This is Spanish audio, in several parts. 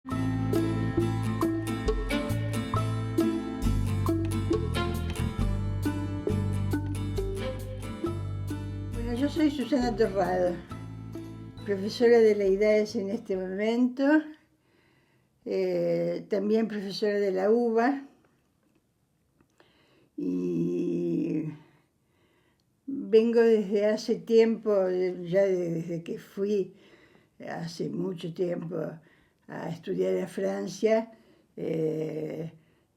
Bueno, yo soy Susana Torrado, profesora de la IDAES en este momento, también profesora de la UBA, y vengo desde hace tiempo, ya desde que fui hace mucho tiempo a estudiar a Francia,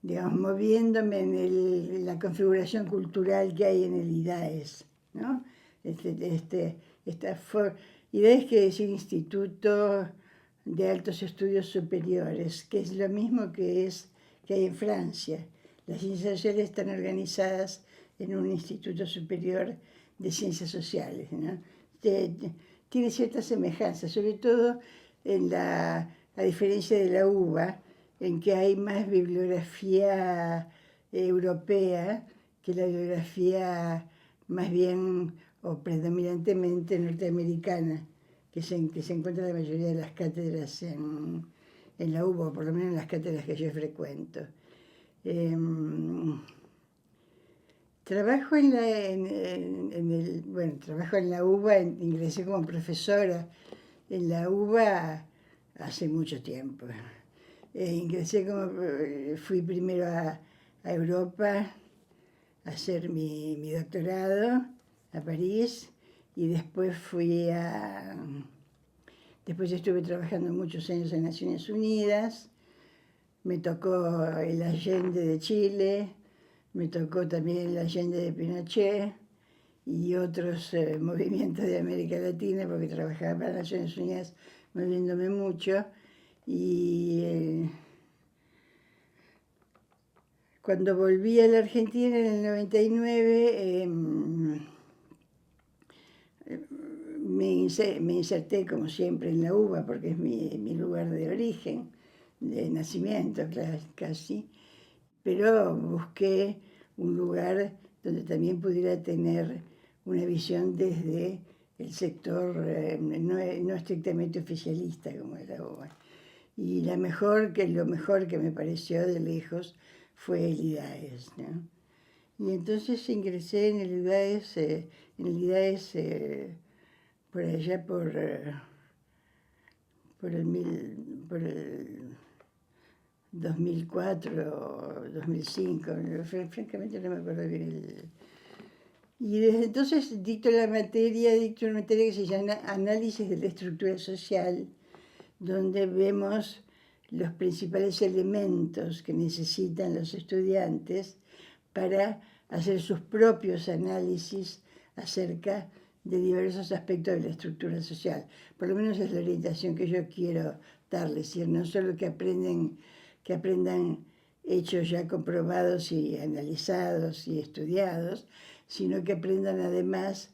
digamos, moviéndome en la configuración cultural que hay en el IDAES, ¿no? IDAES quiere decir Instituto de Altos Estudios Superiores, que es lo mismo que hay en Francia. Las ciencias sociales están organizadas en un instituto superior de ciencias sociales, ¿no? Tiene ciertas semejanzas, sobre todo a diferencia de la UBA, en que hay más bibliografía europea que la bibliografía más bien o predominantemente norteamericana, que se encuentra la mayoría de las cátedras en la UBA, o por lo menos en las cátedras que yo frecuento. Trabajo trabajo en la UBA, ingresé como profesora en la UBA hace mucho tiempo. Fui primero a Europa a hacer mi doctorado, a París, y después después estuve trabajando muchos años en Naciones Unidas. Me tocó el Allende de Chile, me tocó también el Allende de Pinochet y otros movimientos de América Latina, porque trabajaba para Naciones Unidas moviéndome mucho. Y cuando volví a la Argentina en el 99, me inserté como siempre en la UBA, porque es mi lugar de origen, de nacimiento casi, pero busqué un lugar donde también pudiera tener una visión desde el sector no estrictamente oficialista como es la UBA. Y lo mejor que me pareció de lejos fue el IDAES, ¿no? Y entonces ingresé en el IDAES por allá por el 2004 o 2005, francamente no me acuerdo bien. Y desde entonces dicto una materia que se llama Análisis de la Estructura Social, donde vemos los principales elementos que necesitan los estudiantes para hacer sus propios análisis acerca de diversos aspectos de la estructura social. Por lo menos es la orientación que yo quiero darles, y no solo que aprendan hechos ya comprobados y analizados y estudiados, sino que aprendan además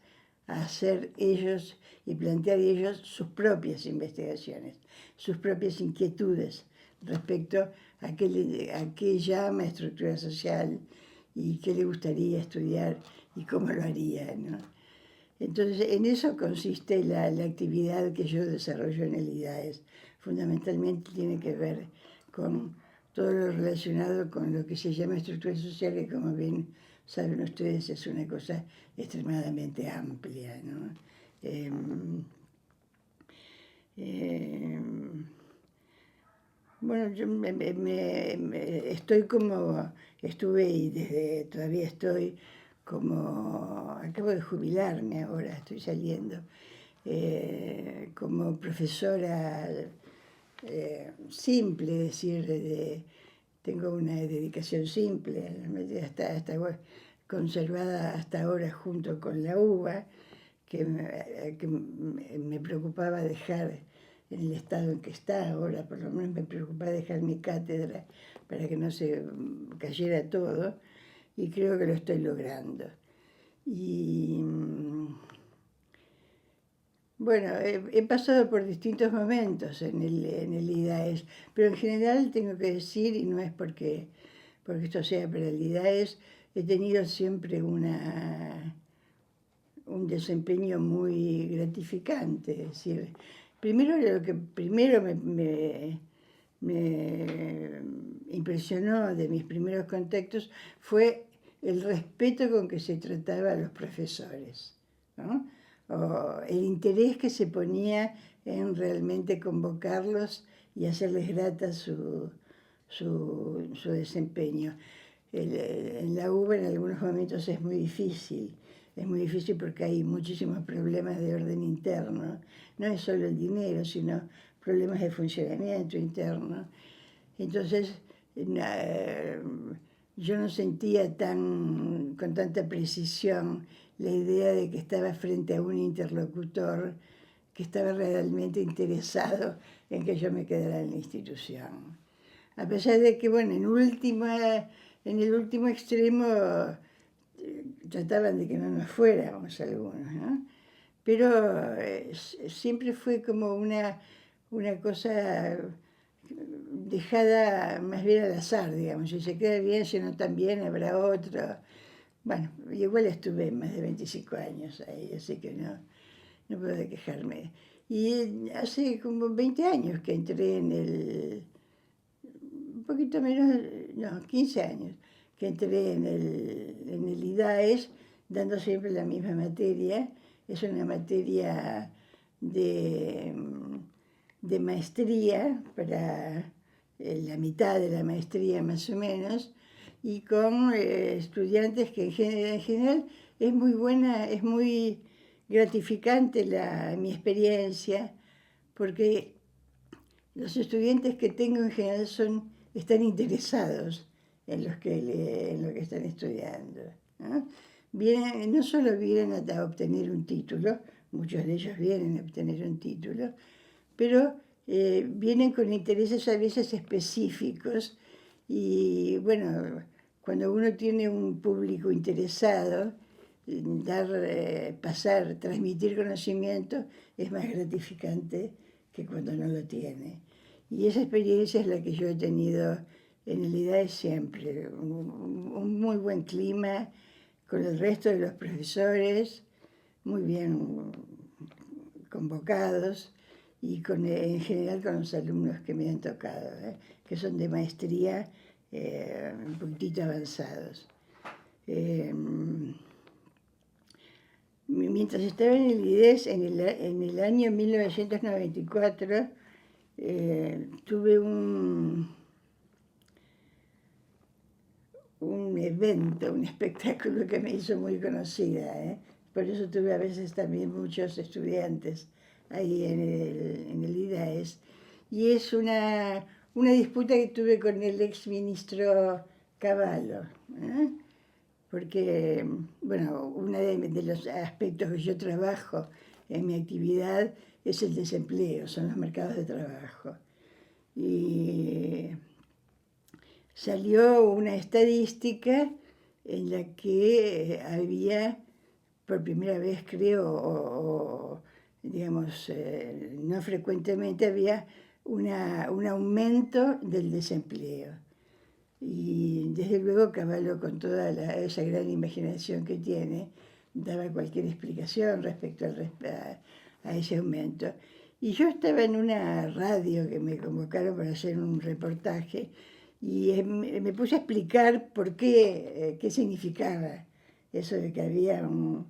a hacer ellos y plantear ellos sus propias investigaciones, sus propias inquietudes respecto a qué llama estructura social y qué le gustaría estudiar y cómo lo haría, ¿no? Entonces, en eso consiste la actividad que yo desarrollo en el IDAES. Fundamentalmente tiene que ver con todo lo relacionado con lo que se llama estructura social, que como bien saben ustedes es una cosa extremadamente amplia, ¿no? Bueno, yo estuve y todavía estoy acabo de jubilarme ahora, estoy saliendo, como profesora simple, es decir, tengo una dedicación simple, conservada hasta ahora junto con la UBA, que me preocupaba dejar en el estado en que está ahora, por lo menos me preocupaba dejar mi cátedra para que no se cayera todo, y creo que lo estoy logrando. Y bueno, he pasado por distintos momentos en el IDAES, pero en general tengo que decir, y no es porque esto sea para el IDAES, he tenido siempre un desempeño muy gratificante. Es decir, lo que primero me impresionó de mis primeros contactos fue el respeto con que se trataba a los profesores, ¿no? O el interés que se ponía en realmente convocarlos y hacerles grata su desempeño. En la UBA en algunos momentos es muy difícil porque hay muchísimos problemas de orden interno. No es solo el dinero, sino problemas de funcionamiento interno. Entonces, yo no sentía con tanta precisión la idea de que estaba frente a un interlocutor que estaba realmente interesado en que yo me quedara en la institución. A pesar de que, bueno, en el último extremo trataban de que no nos fuéramos algunos, ¿no? Pero siempre fue como una cosa dejada más bien al azar, digamos. Si se queda bien, si no tan bien, habrá otro. Bueno, igual estuve más de 25 años ahí, así que no puedo quejarme. Y hace como 20 años que entré un poquito menos, no, 15 años, que entré en el IDAES, dando siempre la misma materia. Es una materia de maestría, para la mitad de la maestría más o menos, y con estudiantes que en general es muy buena, es muy gratificante mi experiencia, porque los estudiantes que tengo en general están interesados en en lo que están estudiando, ¿no? No solo vienen a obtener un título, muchos de ellos vienen a obtener un título, pero vienen con intereses a veces específicos y bueno, cuando uno tiene un público interesado, transmitir conocimiento es más gratificante que cuando no lo tiene. Y esa experiencia es la que yo he tenido en el IDAE siempre, un muy buen clima con el resto de los profesores, muy bien convocados, y en general con los alumnos que me han tocado, que son de maestría un poquitito avanzados. Mientras estaba en el IDES, en el año 1994, tuve un evento, un espectáculo que me hizo muy conocida. Por eso tuve a veces también muchos estudiantes ahí en el IDAES. Y es una disputa que tuve con el exministro Cavallo, porque, bueno, uno de los aspectos que yo trabajo en mi actividad es el desempleo, son los mercados de trabajo. Y salió una estadística en la que había, por primera vez creo, digamos, no frecuentemente, había un aumento del desempleo. Y desde luego Cavallo, con toda esa gran imaginación que tiene, daba cualquier explicación respecto a ese aumento. Y yo estaba en una radio que me convocaron para hacer un reportaje y me puse a explicar por qué significaba eso de que había un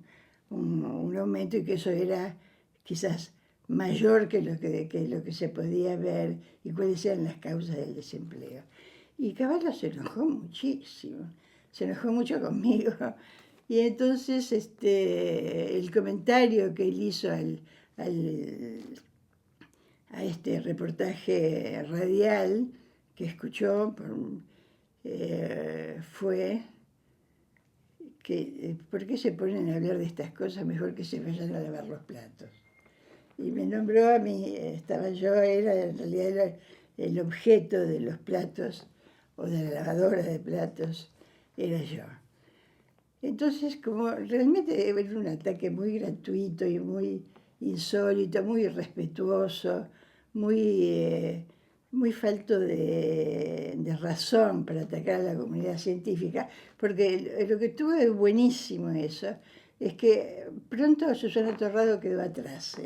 aumento y que eso era quizás mayor que lo que se podía ver y cuáles eran las causas del desempleo. Y Cavallo se enojó muchísimo, se enojó mucho conmigo. Y entonces el comentario que él hizo a este reportaje radial que escuchó fue que ¿por qué se ponen a hablar de estas cosas? Mejor que se vayan a lavar los platos. Y me nombró a mí, era en realidad el objeto de los platos o de la lavadora de platos, era yo. Entonces, como realmente era un ataque muy gratuito y muy insólito, muy irrespetuoso, muy falto de razón para atacar a la comunidad científica, porque lo que tuvo de buenísimo eso es que pronto Susana Torrado quedó atrás.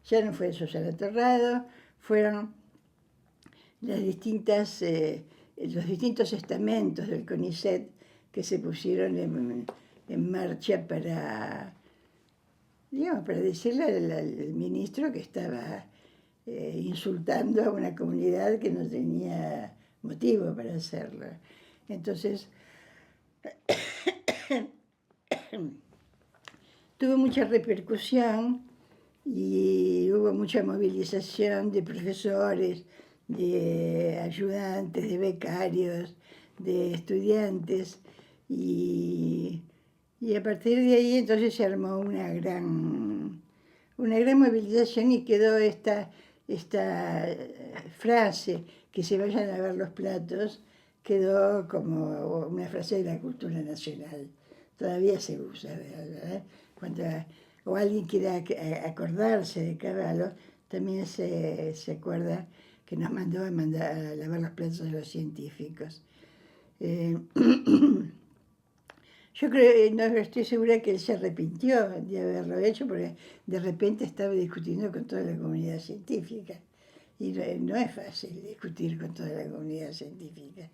Ya no fue Susana Torrado, fueron los distintos estamentos del CONICET que se pusieron en marcha para, digamos, para decirle al ministro que estaba insultando a una comunidad que no tenía motivo para hacerlo. Entonces, tuvo mucha repercusión y hubo mucha movilización de profesores, de ayudantes, de becarios, de estudiantes, y a partir de ahí entonces se armó una gran movilización y quedó esta frase, que se vayan a ver los platos, quedó como una frase de la cultura nacional. Todavía se usa, ¿verdad? Cuando o alguien quiere acordarse de Cavallo, también se acuerda que nos mandó a lavar los platos de los científicos. Yo creo, no estoy segura que él se arrepintió de haberlo hecho, porque de repente estaba discutiendo con toda la comunidad científica. Y no es fácil discutir con toda la comunidad científica.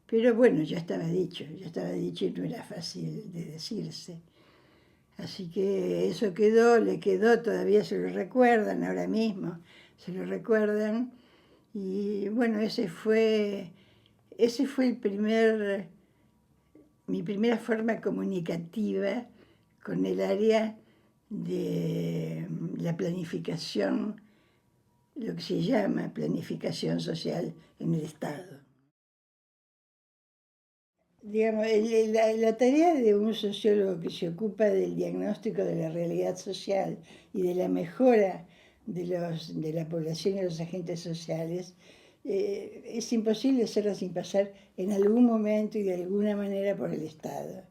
Pero bueno, ya estaba dicho y no era fácil de decirse. Así que eso le quedó, todavía se lo recuerdan, ahora mismo se lo recuerdan. Y bueno, ese fue mi primera forma comunicativa con el área de la planificación, lo que se llama planificación social en el Estado. Digamos, la tarea de un sociólogo que se ocupa del diagnóstico de la realidad social y de la mejora de la población y los agentes sociales, es imposible hacerlo sin pasar en algún momento y de alguna manera por el Estado.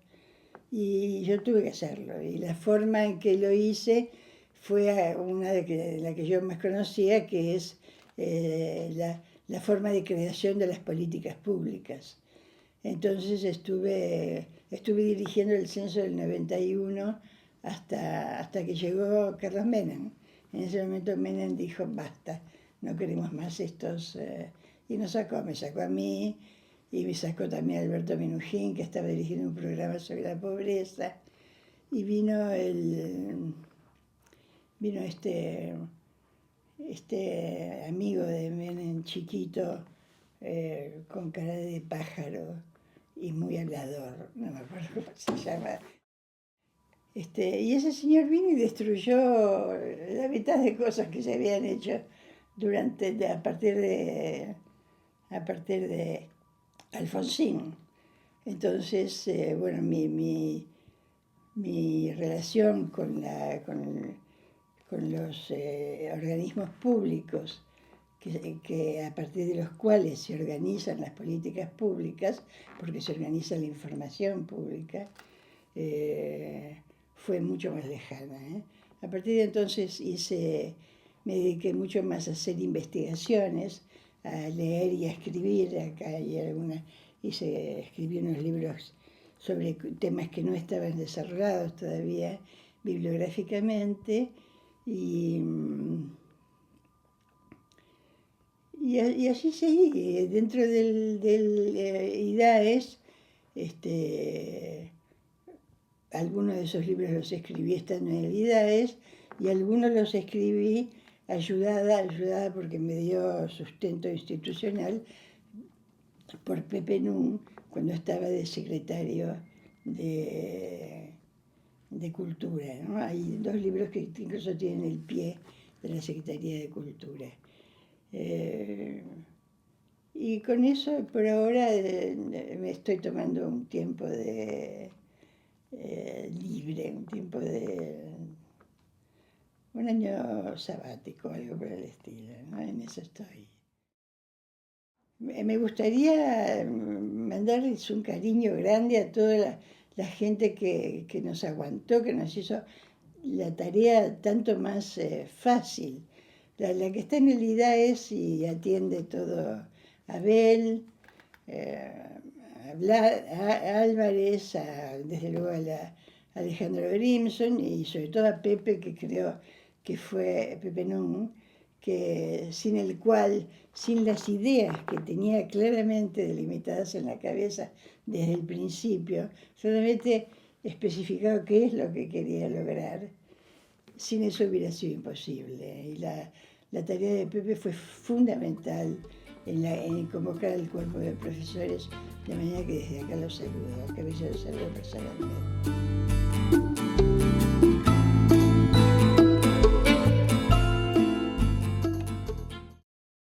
Y yo tuve que hacerlo. Y la forma en que lo hice fue una de la que yo más conocía, que es la forma de creación de las políticas públicas. Entonces estuve dirigiendo el censo del 91 hasta que llegó Carlos Menem. En ese momento Menem dijo, basta, no queremos más estos... y me sacó a mí, y me sacó también a Alberto Minujín, que estaba dirigiendo un programa sobre la pobreza, y vino este amigo de Menem, chiquito, con cara de pájaro y muy hablador, no me acuerdo cómo se llama. Y ese señor vino y destruyó la mitad de cosas que se habían hecho a partir de Alfonsín. Entonces, bueno, mi relación con los organismos públicos, que a partir de los cuales se organizan las políticas públicas, porque se organiza la información pública, fue mucho más lejana. A partir de entonces me dediqué mucho más a hacer investigaciones, a leer y a escribir. Acá hay escribí unos libros sobre temas que no estaban desarrollados todavía bibliográficamente, y así seguí. Dentro del IDAES, algunos de esos libros los escribí estando en el IDAES, y algunos los escribí ayudada porque me dio sustento institucional por Pepe Nun, cuando estaba de secretario de Cultura, ¿no? Hay 2 libros que incluso tienen el pie de la Secretaría de Cultura. Y con eso, por ahora, me estoy tomando un tiempo libre, un año sabático, algo por el estilo, ¿no? En eso estoy. Me gustaría mandarles un cariño grande a toda la gente que nos aguantó, que nos hizo la tarea tanto más fácil. La que está en el IDAES y atiende todo, Abel, a Álvarez, desde luego a Alejandro Grimson, y sobre todo a Pepe, que creo que fue Pepe Nun, que sin el cual, sin las ideas que tenía claramente delimitadas en la cabeza desde el principio, solamente especificado qué es lo que quería lograr, sin eso hubiera sido imposible. Y la tarea de Pepe fue fundamental en convocar al cuerpo de profesores, de manera que desde acá los saludo, a Cabello los saludo personalmente.